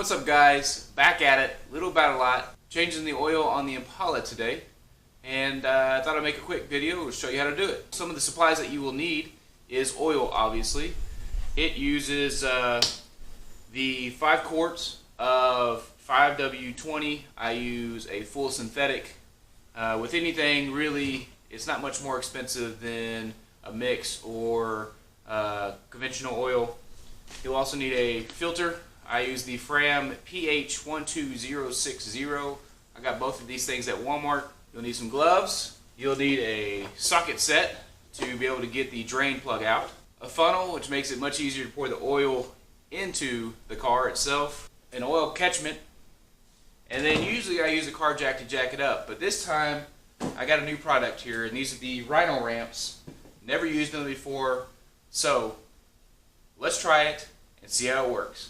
What's up, guys? Back at it, little about a lot. Changing the oil on the Impala today, and I thought I'd make a quick video to show you how to do it. Some of the supplies that you will need is oil, obviously. It uses the 5 quarts of 5W20. I use a full synthetic. With anything, really, it's not much more expensive than a mix or conventional oil. You'll also need a filter. I use the Fram PH12060. I got both of these things at Walmart. You'll need some gloves. You'll need a socket set to be able to get the drain plug out. A funnel, which makes it much easier to pour the oil into the car itself. An oil catchment. And then usually I use a car jack to jack it up. But this time I got a new product here, and these are the Rhino ramps. Never used them before. So let's try it and see how it works.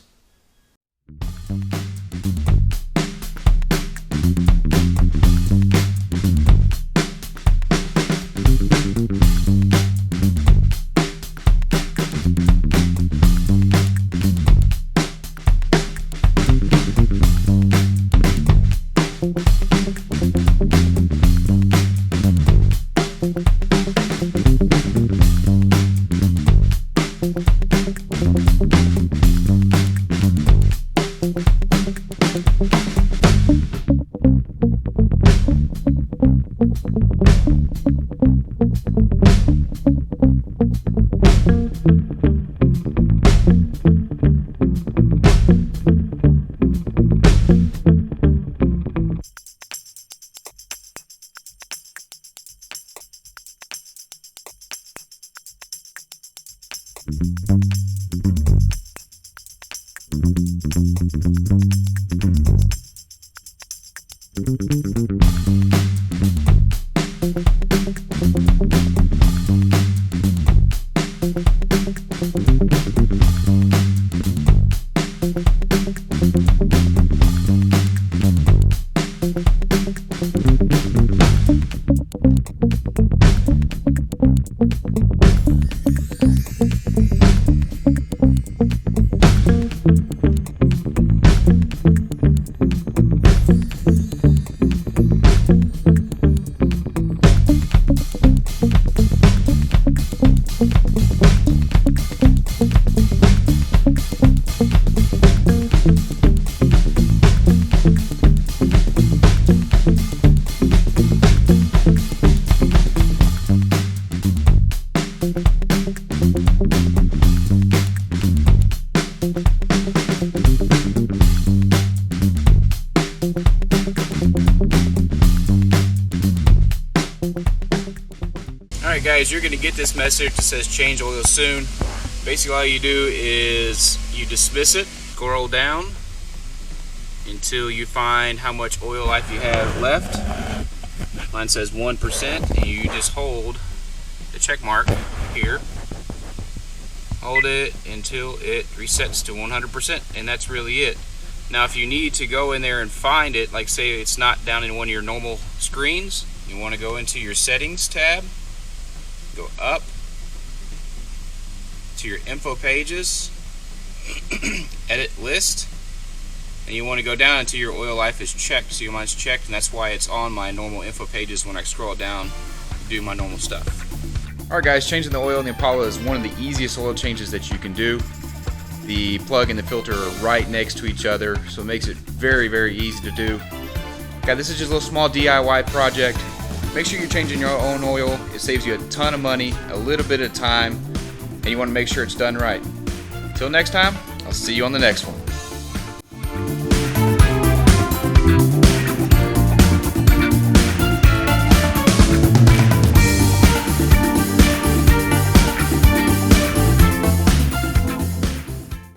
Alright guys, you're going to get this message that says change oil soon. Basically all you do is you dismiss it, scroll down until you find how much oil life you have left. Mine says 1%, and you just hold the check mark here. Hold it until it resets to 100%, and that's really it. Now if you need to go in there and find it, like say it's not down in one of your normal screens, you want to go into your settings tab, go up to your info pages, edit list, and you want to go down until your oil life is checked. So mine's checked, and that's why it's on my normal info pages when I scroll down to do my normal stuff. Alright guys, changing the oil in the Impala is one of the easiest oil changes that you can do. The plug and the filter are right next to each other, so it makes it very, very easy to do. Guys, this is just a little small DIY project. Make sure you're changing your own oil. It saves you a ton of money, a little bit of time, and you want to make sure it's done right. Until next time, I'll see you on the next one.